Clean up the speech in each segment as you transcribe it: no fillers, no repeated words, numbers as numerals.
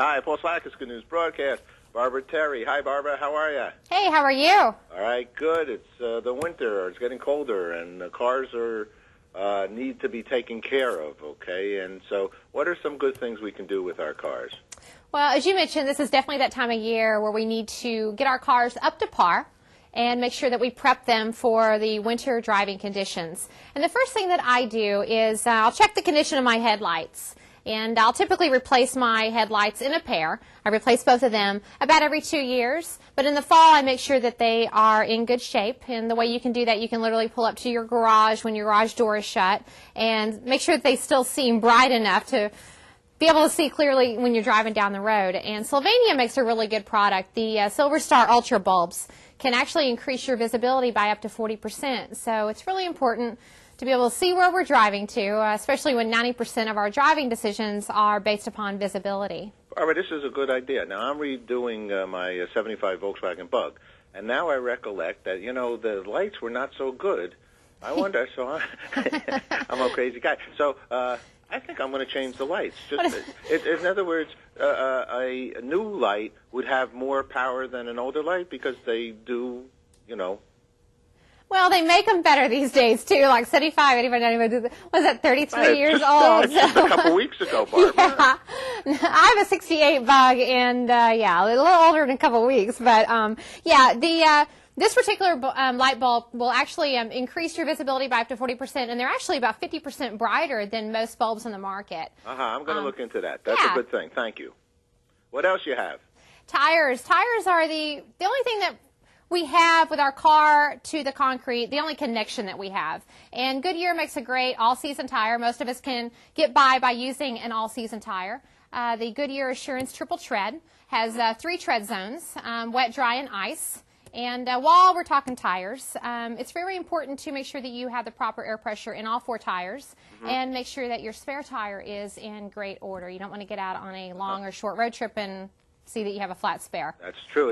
Hi, Paul Slackus, Good News Broadcast. Barbara Terry. Hi, Barbara. How are you? Hey, how are you? All right, good. It's the winter. It's getting colder, and the cars need to be taken care of, okay? And so what are some good things we can do with our cars? Well, as you mentioned, this is definitely that time of year where we need to get our cars up to par and make sure that we prep them for the winter driving conditions. And the first thing that I do is I'll check the condition of my headlights. And I'll typically replace my headlights in a pair. I replace both of them about every 2 years. But in the fall, I make sure that they are in good shape. And the way you can do that, you can literally pull up to your garage when your garage door is shut and make sure that they still seem bright enough to be able to see clearly when you're driving down the road. And Sylvania makes a really good product. The Silver Star Ultra bulbs can actually increase your visibility by up to 40%. So it's really important to be able to see where we're driving to, especially when 90% of our driving decisions are based upon visibility. All right, this is a good idea. Now, I'm redoing my 75 Volkswagen Bug, and now I recollect that, the lights were not so good. I wonder, I'm a crazy guy. So I think I'm going to change the lights. In other words, a new light would have more power than an older light because they do, Well, they make them better these days, too. Like 75, anybody not even do that? Was that 33 years old? Just a couple weeks ago, Barbara. Yeah. I have a 68 Bug, and, a little older in a couple weeks. But, this particular light bulb will actually increase your visibility by up to 40%, and they're actually about 50% brighter than most bulbs in the market. I'm going to look into that. That's a good thing. Thank you. What else you have? Tires. Tires are the only thing that we have with our car to the concrete, the only connection that we have. And Goodyear makes a great all-season tire. Most of us can get by using an all-season tire. The Goodyear Assurance Triple Tread has 3 tread zones, wet, dry, and ice. And while we're talking tires, it's very important to make sure that you have the proper air pressure in all 4 tires and make sure that your spare tire is in great order. You don't want to get out on a long or short road trip and see that you have a flat spare. That's true.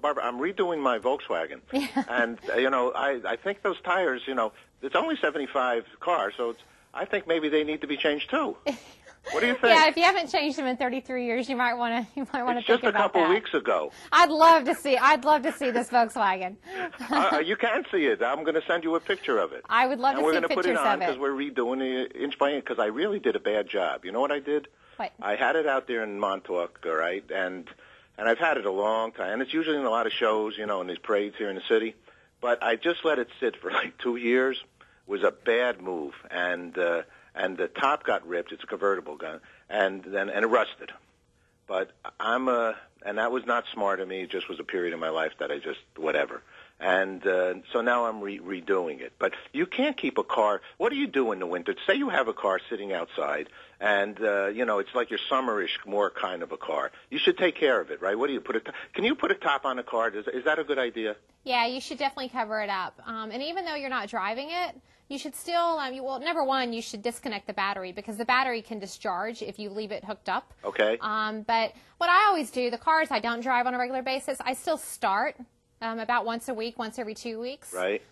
Barbara, I'm redoing my Volkswagen, and I think those tires, it's only 75 cars, so I think maybe they need to be changed too. What do you think? Yeah, if you haven't changed them in 33 years, you might want to think about that. It's just a couple weeks ago. I'd love to see this Volkswagen. You can see it. I'm going to send you a picture of it. I would love to see pictures of it. And we're going to put it on because we're redoing it inch by inch because I really did a bad job. You know what I did? What? I had it out there in Montauk, all right, and I've had it a long time, and it's usually in a lot of shows, in these parades here in the city. But I just let it sit for like 2 years. It was a bad move, and the top got ripped. It's a convertible gun, and it rusted. But and that was not smart of me. It just was a period in my life that I just whatever. And so now I'm redoing it. But you can't keep a car. What do you do in the winter? Say you have a car sitting outside, and it's like your summerish more kind of a car. You should take care of it, right? What do you Can you put a top on a car? Is that a good idea? Yeah, you should definitely cover it up. And even though you're not driving it, you should still, number one, you should disconnect the battery because the battery can discharge if you leave it hooked up. Okay. But what I always do, the cars I don't drive on a regular basis, I still start about once a week, once every 2 weeks. Right.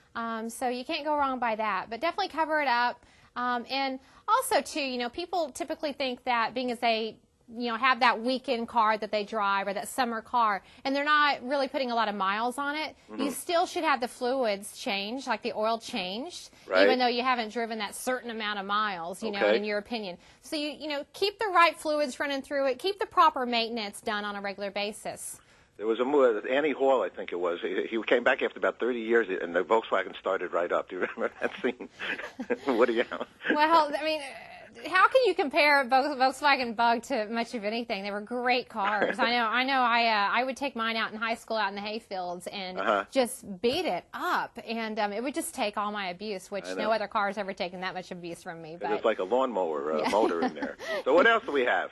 So you can't go wrong by that. But definitely cover it up. And also, too, people typically think that being as they have that weekend car that they drive or that summer car, and they're not really putting a lot of miles on it, you still should have the fluids changed, like the oil changed, even though you haven't driven that certain amount of miles, in your opinion. So, keep the right fluids running through it. Keep the proper maintenance done on a regular basis. There was Annie Hall, I think it was. He came back after about 30 years, and the Volkswagen started right up. Do you remember that scene? Woody Allen. Well, how can you compare Volkswagen Bug to much of anything? They were great cars. I know. I would take mine out in high school, out in the hayfields, and just beat it up. And it would just take all my abuse, which no other car has ever taken that much abuse from me. But it's like a lawnmower motor in there. So what else do we have?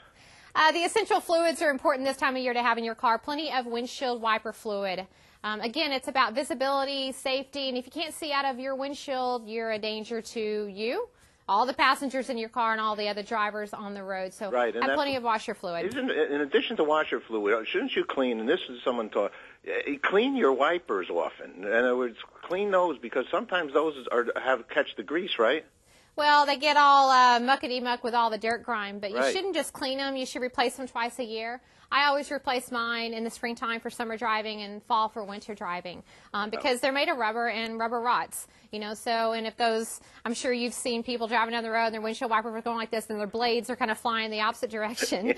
The essential fluids are important this time of year to have in your car. Plenty of windshield wiper fluid. Again, it's about visibility, safety, and if you can't see out of your windshield, you're a danger to you, all the passengers in your car, and all the other drivers on the road. So have plenty of washer fluid. In addition to washer fluid, shouldn't you clean, and this is someone taught, clean your wipers often. In other words, clean those because sometimes those catch the grease, right? Well, they get all muckety-muck with all the dirt grime, but you Right. shouldn't just clean them. You should replace them twice a year. I always replace mine in the springtime for summer driving and fall for winter driving because they're made of rubber and rubber rots, you know. So, and if those, I'm sure you've seen people driving down the road and their windshield wipers are going like this and their blades are kind of flying the opposite direction.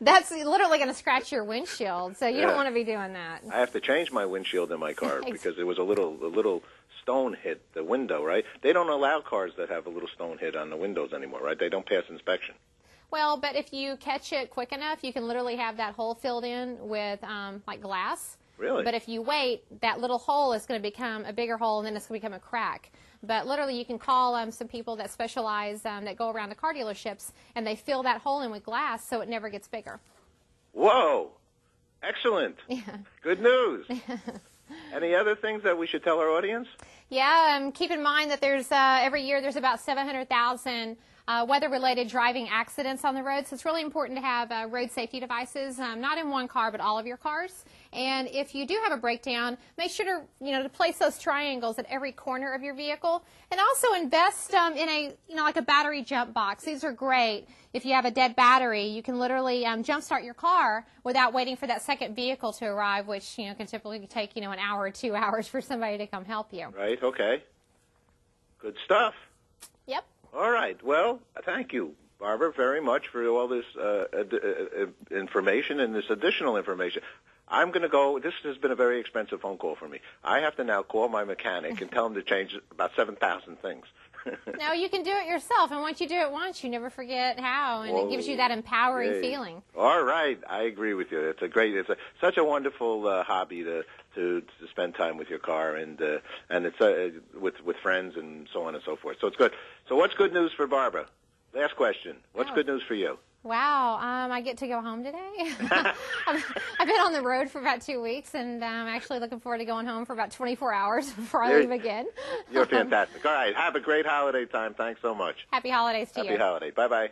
That's literally going to scratch your windshield. So you don't want to be doing that. I have to change my windshield in my car because it was a little stone hit the window, right? They don't allow cars that have a little stone hit on the windows anymore, right? They don't pass inspection. Well, but if you catch it quick enough, you can literally have that hole filled in with like glass. Really? But if you wait, that little hole is going to become a bigger hole, and then it's going to become a crack. But literally, you can call some people that specialize, that go around to car dealerships, and they fill that hole in with glass so it never gets bigger. Whoa! Excellent. Yeah. Good news. Any other things that we should tell our audience? Yeah, keep in mind that there's every year there's about 700,000 weather-related driving accidents on the road, so it's really important to have road safety devices, not in one car, but all of your cars. And if you do have a breakdown, make sure to place those triangles at every corner of your vehicle, and also invest in a like a battery jump box. These are great. If you have a dead battery, you can literally jumpstart your car without waiting for that second vehicle to arrive, which can typically take an hour or 2 hours for somebody to come help you. Right. Okay. Good stuff. Yep. All right. Well, thank you, Barbara, very much for all this information and this additional information. I'm going to go. This has been a very expensive phone call for me. I have to now call my mechanic and tell him to change about 7,000 things. No, you can do it yourself, and once you do it once, you never forget how, and it gives you that empowering feeling. All right, I agree with you. It's such a wonderful hobby to spend time with your car, and it's with friends and so on and so forth. So it's good. So what's good news for Barbara? Last question. What's good news for you? Wow, I get to go home today. I've been on the road for about 2 weeks, and I'm actually looking forward to going home for about 24 hours before I leave again. You're fantastic. All right, have a great holiday time. Thanks so much. Happy holidays to you. Happy holiday. Bye-bye.